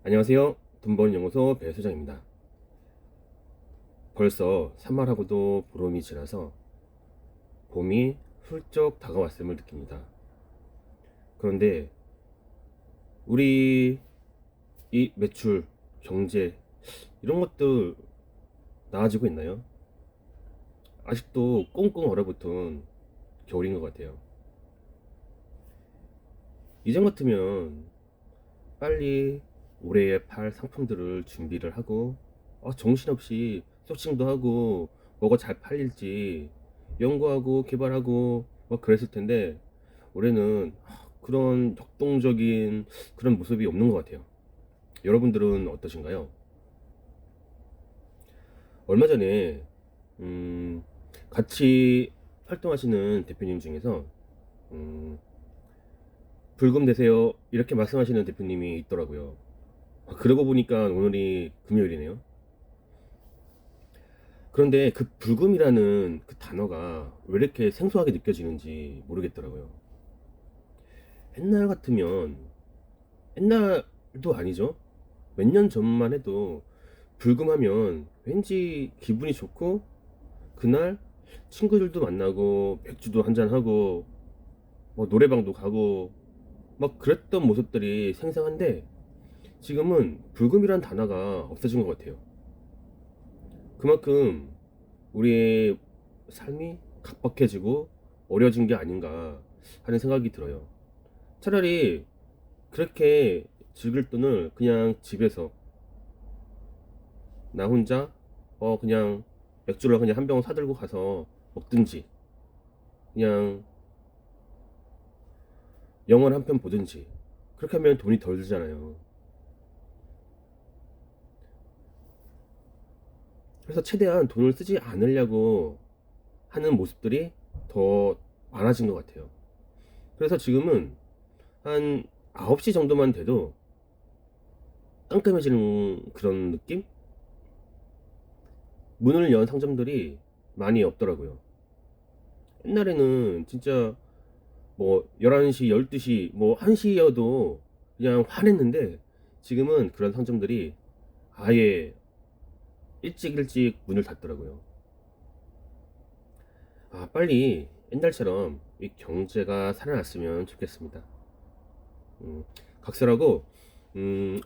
안녕하세요. 돈 버는 연구소 배수장입니다. 벌써 산말하고도 보름이 지나서 봄이 훌쩍 다가왔음을 느낍니다. 그런데 우리 이 매출, 경제 이런 것들 나아지고 있나요? 아직도 꽁꽁 얼어붙은 겨울인 것 같아요. 이전 같으면 빨리 올해에 팔 상품들을 준비를 하고 정신없이 소싱도 하고 뭐가 잘 팔릴지 연구하고 개발하고 막 그랬을 텐데 올해는 그런 역동적인 그런 모습이 없는 것 같아요. 여러분들은 어떠신가요? 얼마 전에 같이 활동하시는 대표님 중에서 불금 되세요 이렇게 말씀하시는 대표님이 있더라고요. 그러고 보니까 오늘이 금요일이네요. 그런데 그 불금이라는 그 단어가 왜 이렇게 생소하게 느껴지는지 모르겠더라고요. 옛날 같으면, 옛날도 아니죠. 몇 년 전만 해도 불금하면 왠지 기분이 좋고 그날 친구들도 만나고 맥주도 한잔하고 뭐 노래방도 가고 막 그랬던 모습들이 생생한데 지금은 불금이란 단어가 없어진 것 같아요. 그만큼 우리의 삶이 각박해지고 어려진 게 아닌가 하는 생각이 들어요. 차라리 그렇게 즐길 돈을 그냥 집에서 나 혼자 그냥 맥주를 그냥 한 병 사들고 가서 먹든지 그냥 영화를 한 편 보든지 그렇게 하면 돈이 덜 들잖아요. 그래서 최대한 돈을 쓰지 않으려고 하는 모습들이 더 많아진 것 같아요. 그래서 지금은 한 9시 정도만 돼도 깜깜해지는 그런 느낌? 문을 연 상점들이 많이 없더라고요. 옛날에는 진짜 뭐 11시, 12시, 뭐 1시여도 그냥 화냈는데 지금은 그런 상점들이 아예 일찍 일찍 문을 닫더라고요. 빨리 옛날처럼 이 경제가 살아났으면 좋겠습니다. 음, 각설하고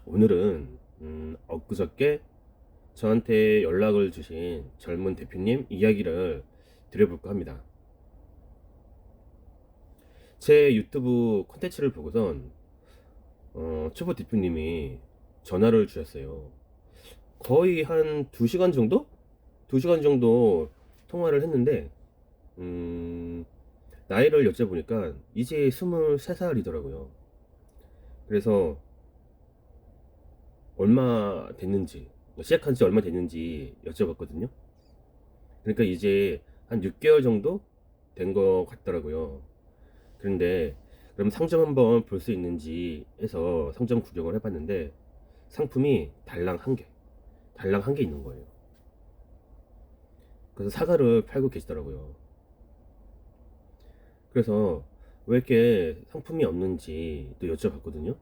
오늘은 엊그저께 저한테 연락을 주신 젊은 대표님 이야기를 드려볼까 합니다. 제 유튜브 콘텐츠를 보고선 초보 대표님이 전화를 주셨어요. 거의 한 2시간 정도? 2시간 정도 통화를 했는데 나이를 여쭤보니까 이제 23살이더라고요. 그래서 얼마 됐는지 시작한 지 얼마 됐는지 여쭤봤거든요. 그러니까 이제 한 6개월 정도 된 것 같더라고요. 그런데 그럼 상점 한번 볼 수 있는지 해서 상점 구경을 해봤는데 상품이 달랑 한 개 있는 거예요. 그래서 사과를 팔고 계시더라고요. 그래서 왜 이렇게 상품이 없는지 또 여쭤봤거든요.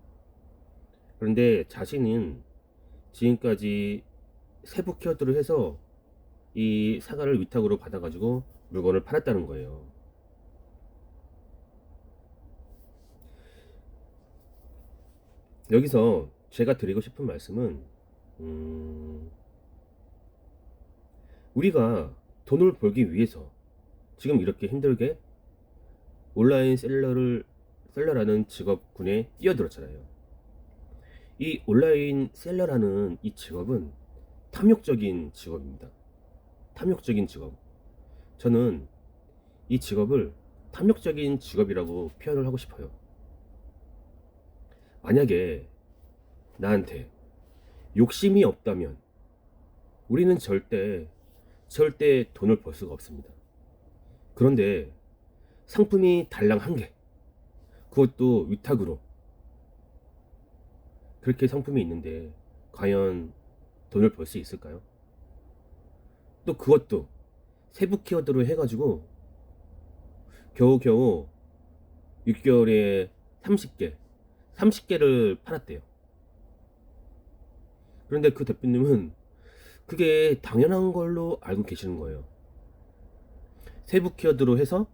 그런데 자신은 지금까지 세부 키워드를 해서 이 사과를 위탁으로 받아가지고 물건을 팔았다는 거예요. 여기서 제가 드리고 싶은 말씀은 음, 우리가 돈을 벌기 위해서 지금 이렇게 힘들게 온라인 셀러라는 직업군에 뛰어들었잖아요. 이 온라인 셀러라는 이 직업은 탐욕적인 직업입니다. 탐욕적인 직업. 저는 이 직업을 탐욕적인 직업이라고 표현을 하고 싶어요. 만약에 나한테 욕심이 없다면 우리는 절대 돈을 벌 수가 없습니다. 그런데 상품이 달랑 한 개, 그것도 위탁으로 그렇게 상품이 있는데 과연 돈을 벌 수 있을까요? 또 그것도 세부 키워드로 해가지고 겨우겨우 6개월에 30개, 30개를 팔았대요. 그런데 그 대표님은 그게 당연한 걸로 알고 계시는 거예요. 세부 키워드로 해서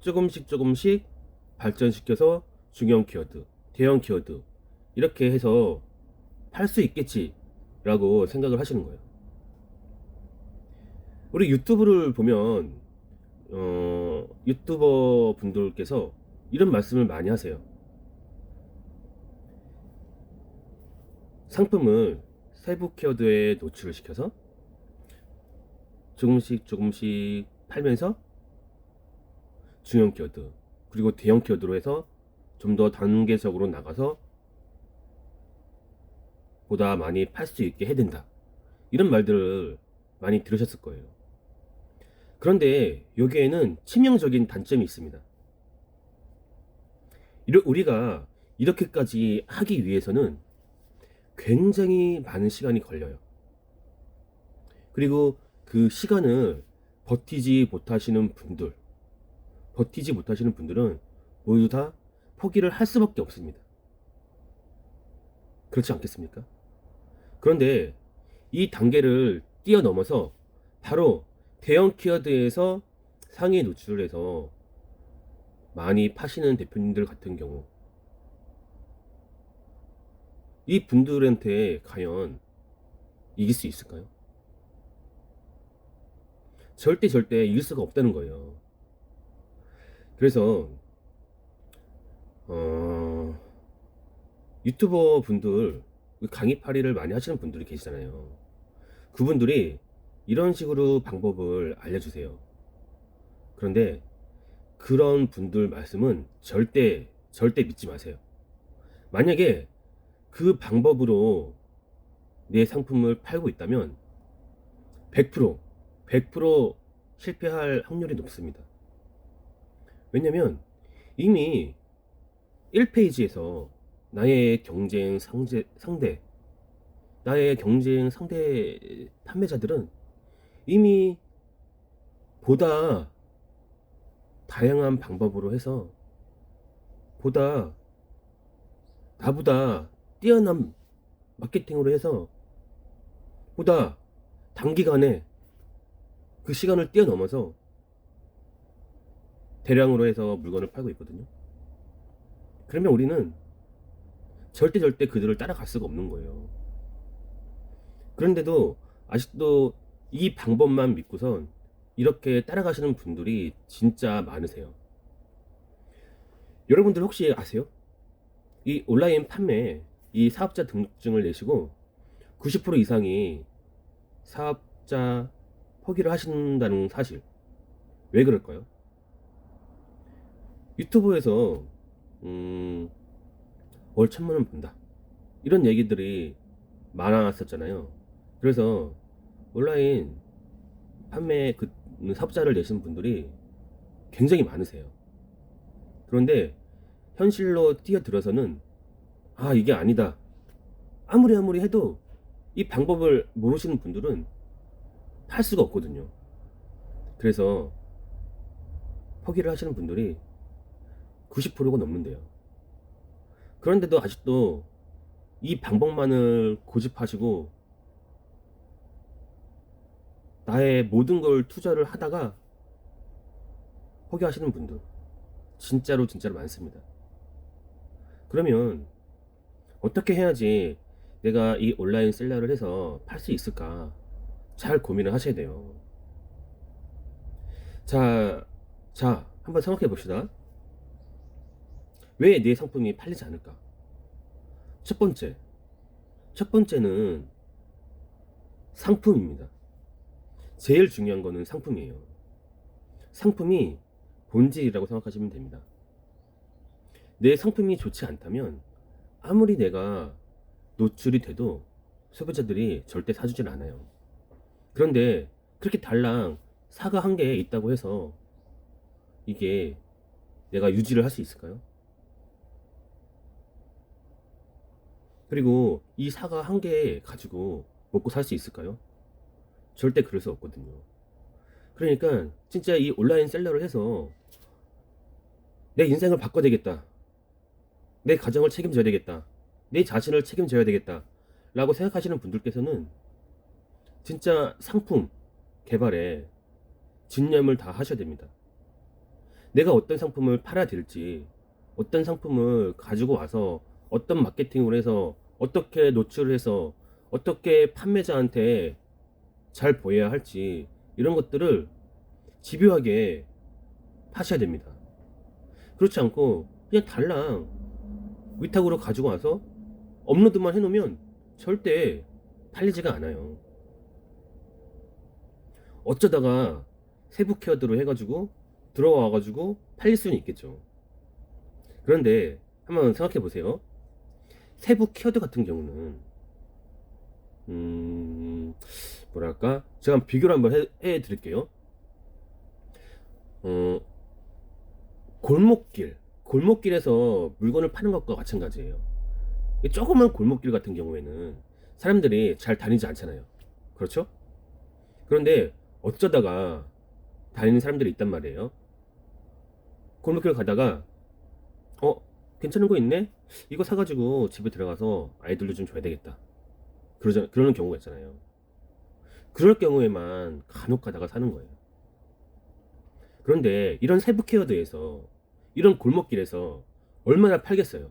조금씩 조금씩 발전시켜서 중형 키워드, 대형 키워드 이렇게 해서 팔 수 있겠지라고 생각을 하시는 거예요. 우리 유튜브를 보면 유튜버 분들께서 이런 말씀을 많이 하세요. 상품을 세부 키워드에 노출을 시켜서 조금씩 조금씩 팔면서 중형 키워드 그리고 대형 키워드로 해서 좀 더 단계적으로 나가서 보다 많이 팔 수 있게 해야 된다, 이런 말들을 많이 들으셨을 거예요. 그런데 여기에는 치명적인 단점이 있습니다. 우리가 이렇게까지 하기 위해서는 굉장히 많은 시간이 걸려요. 그리고 그 시간을 버티지 못하시는 분들은 모두 다 포기를 할 수밖에 없습니다. 그렇지 않겠습니까? 그런데 이 단계를 뛰어넘어서 바로 대형 키워드에서 상위 노출을 해서 많이 파시는 대표님들 같은 경우, 이 분들한테 과연 이길 수 있을까요? 절대 이길 수가 없다는 거예요. 그래서 유튜버 분들, 강의파리를 많이 하시는 분들이 계시잖아요. 그분들이 이런 식으로 방법을 알려주세요. 그런데 그런 분들 말씀은 절대 믿지 마세요. 만약에 그 방법으로 내 상품을 팔고 있다면 100% 실패할 확률이 높습니다. 왜냐면 이미 1페이지에서 나의 경쟁 상대 판매자들은 이미 보다 다양한 방법으로 해서 보다 나보다 뛰어난 마케팅으로 해서 보다 단기간에 그 시간을 뛰어넘어서 대량으로 해서 물건을 팔고 있거든요. 그러면 우리는 절대 그들을 따라갈 수가 없는 거예요. 그런데도 아직도 이 방법만 믿고선 이렇게 따라가시는 분들이 진짜 많으세요. 여러분들 혹시 아세요? 이 온라인 판매, 이 사업자 등록증을 내시고 90% 이상이 사업자 포기를 하신다는 사실, 왜 그럴까요? 유튜브에서 월 1000만원 번다, 이런 얘기들이 많았었잖아요. 그래서 온라인 판매 사업자를 내신 분들이 굉장히 많으세요. 그런데 현실로 뛰어들어서는 이게 아니다, 아무리 해도 이 방법을 모르시는 분들은 팔 수가 없거든요. 그래서 포기를 하시는 분들이 90%가 넘는데요. 그런데도 아직도 이 방법만을 고집하시고 나의 모든 걸 투자를 하다가 포기하시는 분들 진짜로 많습니다. 그러면 어떻게 해야지 내가 이 온라인 셀러를 해서 팔 수 있을까, 잘 고민을 하셔야 돼요. 자, 한번 생각해 봅시다. 왜 내 상품이 팔리지 않을까? 첫 번째는 상품입니다. 제일 중요한 거는 상품이에요. 상품이 본질이라고 생각하시면 됩니다. 내 상품이 좋지 않다면 아무리 내가 노출이 돼도 소비자들이 절대 사주질 않아요. 그런데 그렇게 달랑 사과 한 개 있다고 해서 이게 내가 유지를 할 수 있을까요? 그리고 이 사과 한 개 가지고 먹고 살 수 있을까요? 절대 그럴 수 없거든요. 그러니까 진짜 이 온라인 셀러를 해서 내 인생을 바꿔야 되겠다, 내 가정을 책임져야 되겠다, 내 자신을 책임져야 되겠다 라고 생각하시는 분들께서는 진짜 상품 개발에 집념을 다 하셔야 됩니다. 내가 어떤 상품을 팔아야 될지, 어떤 상품을 가지고 와서 어떤 마케팅을 해서 어떻게 노출을 해서 어떻게 판매자한테 잘 보여야 할지, 이런 것들을 집요하게 파셔야 됩니다. 그렇지 않고 그냥 달랑 위탁으로 가지고 와서 업로드만 해놓으면 절대 팔리지가 않아요. 어쩌다가 세부 키워드로 해가지고 들어와가지고 팔릴 수는 있겠죠. 그런데 한번 생각해 보세요. 세부 키워드 같은 경우는 뭐랄까, 제가 비교를 한번 해 드릴게요. 골목길에서 물건을 파는 것과 마찬가지예요. 이 조그만 골목길 같은 경우에는 사람들이 잘 다니지 않잖아요. 그렇죠? 그런데 어쩌다가 다니는 사람들이 있단 말이에요. 골목길 가다가 괜찮은 거 있네? 이거 사가지고 집에 들어가서 아이들도 좀 줘야 되겠다. 그러는 경우가 있잖아요. 그럴 경우에만 간혹 가다가 사는 거예요. 그런데 이런 세부 키워드에서, 이런 골목길에서 얼마나 팔겠어요?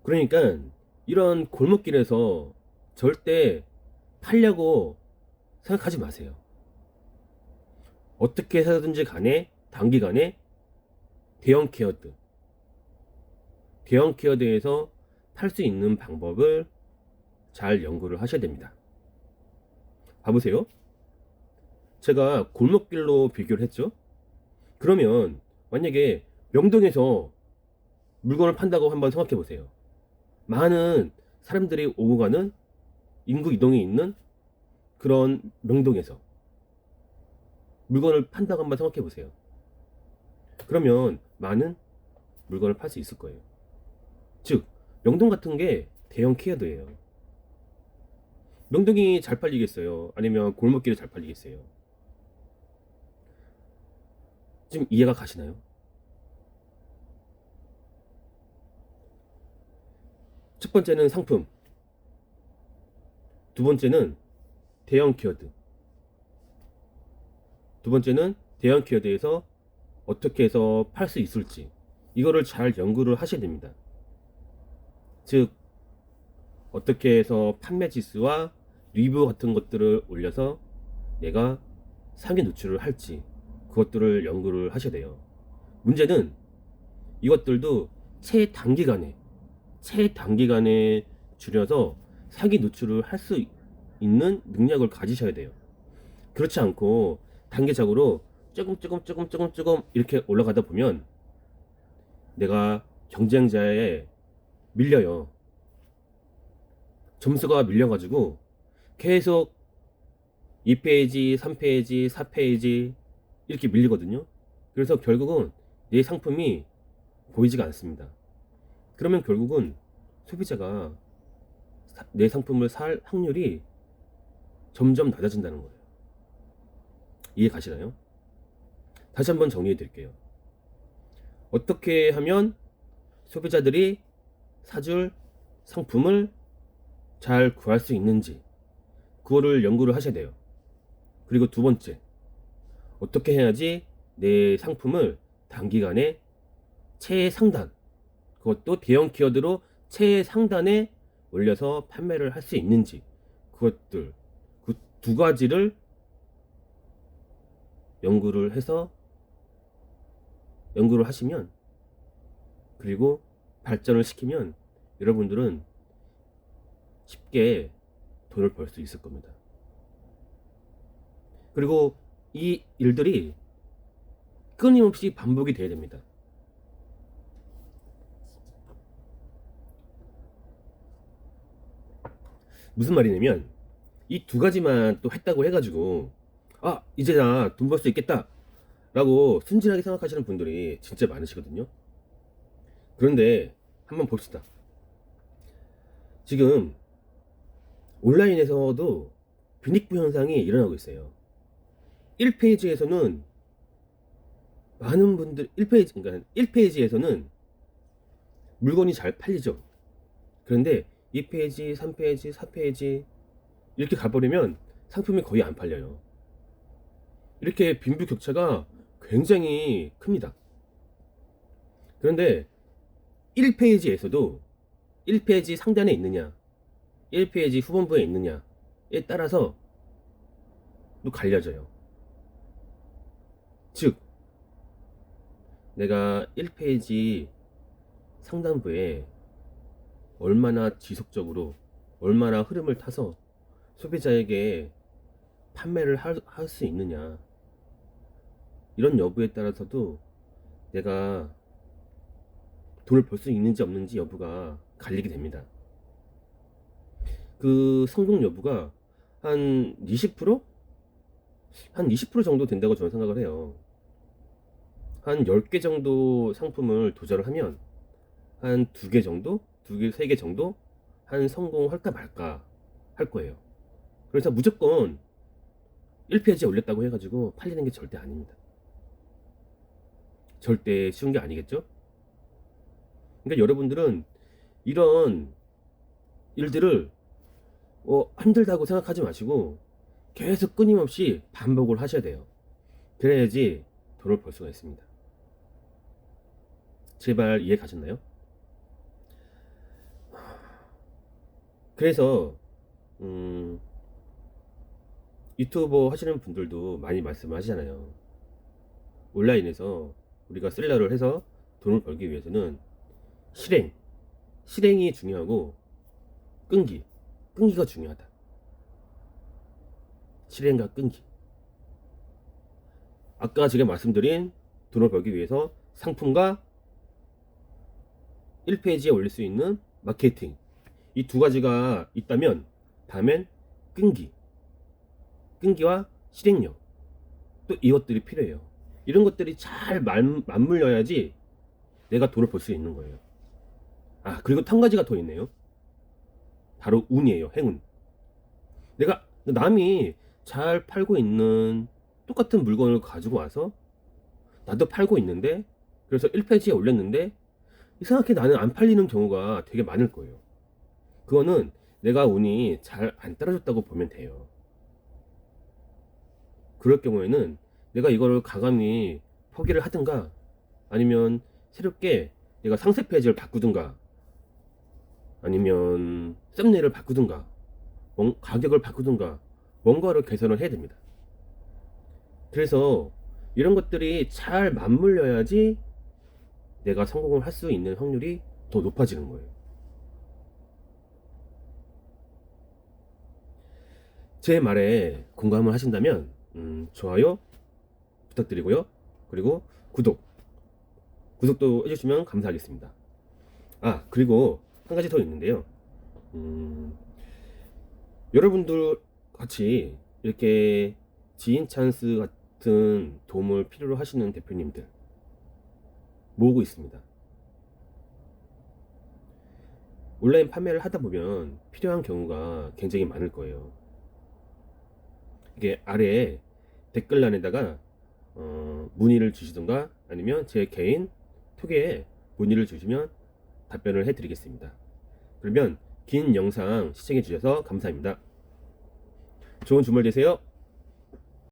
그러니까 이런 골목길에서 절대 팔려고 생각하지 마세요. 어떻게 해서든지 간에 단기간에 대형 키워드에서 팔 수 있는 방법을 잘 연구를 하셔야 됩니다. 봐보세요. 제가 골목길로 비교를 했죠. 그러면 만약에 명동에서 물건을 판다고 한번 생각해 보세요. 많은 사람들이 오고 가는 인구 이동이 있는 그런 명동에서 물건을 판다고 한번 생각해 보세요. 그러면 많은 물건을 팔 수 있을 거예요. 즉, 명동 같은 게 대형 키워드예요. 명동이 잘 팔리겠어요? 아니면 골목길이 잘 팔리겠어요? 지금 이해가 가시나요? 첫 번째는 상품, 두 번째는 대형 키워드. 두 번째는 대형 키워드에서 어떻게 해서 팔 수 있을지, 이거를 잘 연구를 하셔야 됩니다. 즉, 어떻게 해서 판매 지수와 리뷰 같은 것들을 올려서 내가 상위 노출을 할지, 그것들을 연구를 하셔야 돼요. 문제는 이것들도 최단기간에 줄여서 상위 노출을 할 수 있는 능력을 가지셔야 돼요. 그렇지 않고 단계적으로 조금 이렇게 올라가다 보면 내가 경쟁자에 밀려요. 점수가 밀려가지고 계속 2페이지, 3페이지, 4페이지 이렇게 밀리거든요. 그래서 결국은 내 상품이 보이지가 않습니다. 그러면 결국은 소비자가 내 상품을 살 확률이 점점 낮아진다는 거예요. 이해 가시나요? 다시 한번 정리해 드릴게요. 어떻게 하면 소비자들이 사줄 상품을 잘 구할 수 있는지, 그거를 연구를 하셔야 돼요. 그리고 두 번째, 어떻게 해야지 내 상품을 단기간에 최상단, 그것도 대형 키워드로 최상단에 올려서 판매를 할 수 있는지, 그것들, 그 두 가지를 연구를 하시면, 그리고 발전을 시키면 여러분들은 쉽게 돈을 벌 수 있을 겁니다. 그리고 이 일들이 끊임없이 반복이 돼야 됩니다. 무슨 말이냐면, 이 두 가지만 또 했다고 해가지고 이제 나 돈 벌 수 있겠다 라고 순진하게 생각하시는 분들이 진짜 많으시거든요. 그런데 한번 봅시다. 지금 온라인에서도 빈익부 현상이 일어나고 있어요. 1페이지에서는 많은 분들, 1페이지에서는 물건이 잘 팔리죠. 그런데 2페이지, 3페이지, 4페이지 이렇게 가버리면 상품이 거의 안 팔려요. 이렇게 빈부격차가 굉장히 큽니다. 그런데 1페이지에서도 1페이지 상단에 있느냐 1페이지 후반부에 있느냐에 따라서 또 갈려져요. 즉 내가 1페이지 상단부에 얼마나 지속적으로 얼마나 흐름을 타서 소비자에게 판매를 할 수 있느냐 이런 여부에 따라서도 내가 돈을 벌 수 있는지 없는지 여부가 갈리게 됩니다. 그 성공 여부가 한 20%? 한 20% 정도 된다고 저는 생각을 해요. 한 10개 정도 상품을 도전을 하면 한 2개 정도? 2개, 3개 정도? 한 성공할까 말까 할 거예요. 그래서 무조건 1페이지에 올렸다고 해가지고 팔리는 게 절대 아닙니다. 절대 쉬운 게 아니겠죠? 그러니까 여러분들은 이런 일들을 힘들다고 생각하지 마시고 계속 끊임없이 반복을 하셔야 돼요. 그래야지 돈을 벌 수가 있습니다. 제발 이해 가셨나요? 그래서 유튜버 하시는 분들도 많이 말씀하시잖아요. 온라인에서 우리가 셀러를 해서 돈을 벌기 위해서는 실행이 중요하고 끈기가 중요하다. 실행과 끈기. 아까 제가 말씀드린 돈을 벌기 위해서 상품과 1페이지에 올릴 수 있는 마케팅, 이 두 가지가 있다면 다음엔 끈기와 실행력, 또 이것들이 필요해요. 이런 것들이 잘 맞물려야지 내가 돈을 벌 수 있는 거예요. 그리고 한 가지가 더 있네요. 바로 운이에요. 행운. 내가 남이 잘 팔고 있는 똑같은 물건을 가지고 와서 나도 팔고 있는데, 그래서 1페이지에 올렸는데 이상하게 나는 안 팔리는 경우가 되게 많을 거예요. 그거는 내가 운이 잘 안 따라줬다고 보면 돼요. 그럴 경우에는 내가 이거를 과감히 포기를 하든가, 아니면 새롭게 내가 상세 페이지를 바꾸든가, 아니면 썸네일을 바꾸든가, 가격을 바꾸든가, 뭔가를 개선을 해야 됩니다. 그래서 이런 것들이 잘 맞물려야지 내가 성공을 할 수 있는 확률이 더 높아지는 거예요. 제 말에 공감을 하신다면 좋아요 부탁드리고요. 그리고 구독도 해주시면 감사하겠습니다. 그리고 한 가지 더 있는데요. 여러분들 같이 이렇게 지인 찬스 같은 도움을 필요로 하시는 대표님들 모으고 있습니다. 온라인 판매를 하다 보면 필요한 경우가 굉장히 많을 거예요. 이게 아래에 댓글란에다가 문의를 주시던가, 아니면 제 개인 톡에 문의를 주시면 답변을 해드리겠습니다. 그러면 긴 영상 시청해 주셔서 감사합니다. 좋은 주말 되세요.